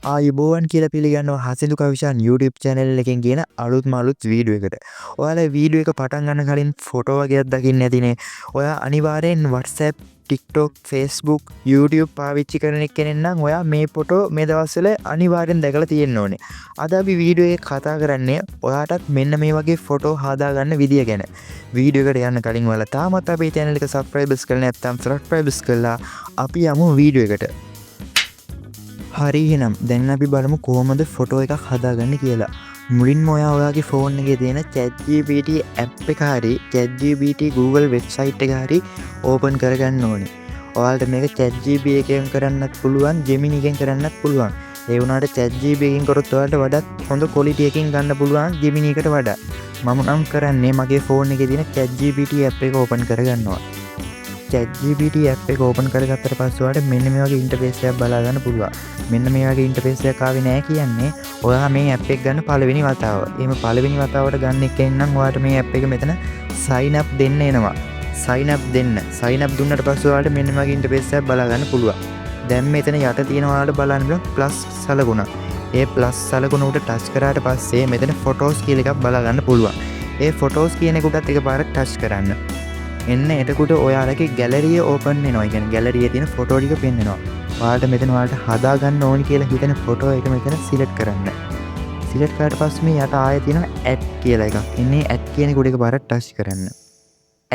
ආයුබෝවන් කියලා පිළිගන්නවා හසිදු කවිශාන් YouTube channel එකෙන් කියන අලුත්ම අලුත් වීඩියෝ එකට. ඔයාලා වීඩියෝ එක පටන් ගන්න කලින් ෆොටෝ වගේක් දකින්න ඇතිනේ. ඔයා අනිවාර්යෙන් WhatsApp, TikTok, Facebook, YouTube පාවිච්චි කරන කෙනෙක් නම් ඔයා මේ ෆොටෝ මේ දවස්වල අනිවාර්යෙන් දැකලා තියෙන්න ඕනේ. අද අපි වීඩියෝ එක කතා කරන්නේ ඔයාටත් මෙන්න මේ වගේ ෆොටෝ හදා ගන්න විදිය ගැන. වීඩියෝ එකට යන්න කලින් ඔයාලා තාමත් අපේ channel එක subscribe කරලා නැත්නම් subscribe කරලා අපි යමු වීඩියෝ එකට. හරි එහෙනම් දැන් අපි බලමු කොහොමද ෆොටෝ එකක් හදාගන්න කියලා. මුලින්ම ඔයාගේ ෆෝන් එකේ තියෙන ChatGPT app එක හරි ChatGPT Google website එක හරි open කරගන්න ඕනේ. ඔයාලට මේක ChatGPT එකෙන් කරන්නත් පුළුවන්, Gemini එකෙන් කරන්නත් පුළුවන්. ඒ වුණාට ChatGPT එකෙන් කරොත් ඔයාලට වඩා හොඳ quality එකකින් ගන්න පුළුවන් Gemini එකට වඩා. මම නම් කරන්නේ මගේ ෆෝන් එකේ තියෙන ChatGPT app එක open කරගන්නවා. ChatGPT app එක open කරගත්තට පස්සේ ඔයාලට මෙන්න මේ වගේ ඉන්ටර්ෆේස් එකක් බලා ගන්න පුළුවන්. මෙන්න මේ වගේ ඉන්ටර්ෆේස් එකක් ආවේ නැහැ කියන්නේ ඔයා මේ app එක ගන්න පළවෙනි වතාව. එහෙම පළවෙනි වතාවට ගන්න එකෙන් නම් ඔයාලට මේ app එක මෙතන sign up දෙන්න එනවා. sign up දෙන්න. sign up දුන්නට පස්සේ ඔයාලට මෙන්න මේ වගේ ඉන්ටර්ෆේස් එකක් බලා ගන්න පුළුවන්. දැන් මෙතන යට තියෙන ඔයාලට බලන්න පුළුවන් plus සලකුණ. ඒ plus සලකුණ උඩ touch කරාට පස්සේ මෙතන photos කියලා එකක් බලා ගන්න පුළුවන්. ඒ photos කියන එකටත් එකපාරක් touch කරන්න. එන්න එතකොට ඔයාලගේ ගැලරිය ඕපන් වෙනවා. ඒ කියන්නේ ගැලරියේ තියෙන ෆොටෝ ටික පෙන්වනවා. ඔයාලට මෙතන ඔයාලට හදා ගන්න ඕනි කියලා හිතන ෆොටෝ එක මෙතන සිලෙක්ට් කරන්න. සිලෙක්ට් කරාට පස්සේ මේ යට ආයේ තියෙනවා ඇඩ් කියලා එකක්. එන්නේ ඇඩ් කියන කොට එකපාරක් ටච් කරන්න.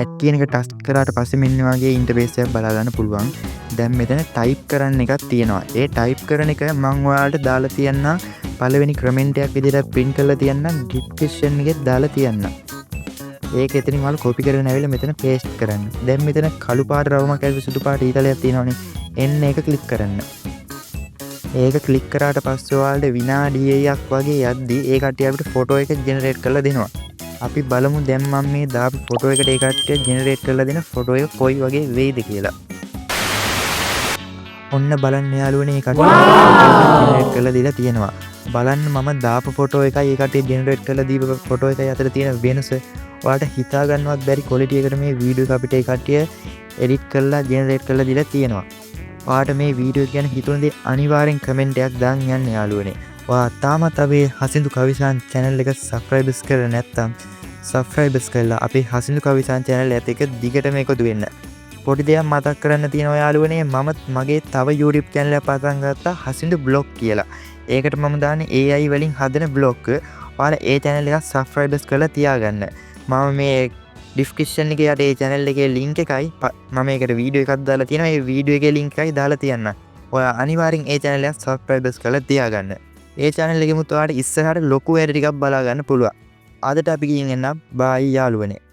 ඇඩ් කියන එක ටච් කරාට පස්සේ මෙන්න වගේ ඉන්ටර්ෆේස් එකක් බලා ගන්න පුළුවන්. දැන් මෙතන ටයිප් කරන්න එකක් තියෙනවා. ඒ ටයිප් කරන එක මම ඔයාලට දාලා තියන්න පළවෙනි කමෙන්ට් එකක් විදිහට print කරලා තියන්න description එකේ දාලා තියන්න. ඒක එතනින් වල කොපි කරගෙන ඇවිල්ලා මෙතන paste කරන්න. දැන් මෙතන කළු පාට රවුමක් ඇවිත් සුදු පාට ඊතලයක් තියෙනවනේ. එන්න ඒක ක්ලික් කරන්න. ඒක ක්ලික් කරාට පස්සේ ඔයාලට විනාඩියක් වගේ යද්දි ඒ කට්ටිය අපිට ෆොටෝ එක ජෙනරේට් කරලා දෙනවා. අපි බලමු දැන් මම මේ දාපු ෆොටෝ එකට ඒ කට්ටිය ජෙනරේට් කරලා දෙන ෆොටෝ එක කොයි වගේ වෙයිද කියලා. ඔන්න බලන්න යාළුවනේ ඒ කට්ටිය ජෙනරේට් කරලා දීලා තියෙනවා. බලන්න මම දාපු ෆොටෝ එකයි ඒ කට්ටිය ජෙනරේට් කරලා දීපු ෆොටෝ එකයි අතර තියෙන වෙනස. ඔයාලට හිතා ගන්නවත් බැරි quality එකට මේ වීඩියෝ එක අපිට ඒ කට්ටිය edit කරලා generate කරලා දීලා තියෙනවා. ඔයාලට මේ වීඩියෝ ගැන හිතුණ දේ අනිවාර්යෙන් comment එකක් දාන්න යන්න යාළුවනේ. ඔයා තාමත් අපේ හසින්දු කවිසාන් channel එක subscribe කරලා නැත්නම් subscribe කරලා අපේ හසින්දු කවිසාන් channel එකත් එක්ක දිගටම එකතු වෙන්න. පොඩි දෙයක් මතක් කරන්න තියෙනවා යාළුවනේ, මම මගේ තව YouTube channel එකක් පටන් ගත්තා හසින්දු blog කියලා. ඒකට මම දාන්නේ AI වලින් හදන blog. ඔයාලා ඒ channel එක subscribe කරලා තියාගන්න. මම මේ ඩිස්ක්‍රිප්ෂන් එකේ යට ඒ channel එකේ link එකයි මම ඒකට වීඩියෝ එකක් දාලා තියෙනවා. ඒ වීඩියෝ එකේ link එකයි දාලා තියන්න. ඔයා අනිවාර්යෙන් ඒ channel එක subscribe කරලා තියාගන්න. ඒ channel එකෙමුත් ඔයාලට ඉස්සරහට ලොකු වැඩ ටිකක් බලා ගන්න පුළුවන්. අදට අපි ගිහින් එන්න බයි යාළුවනේ.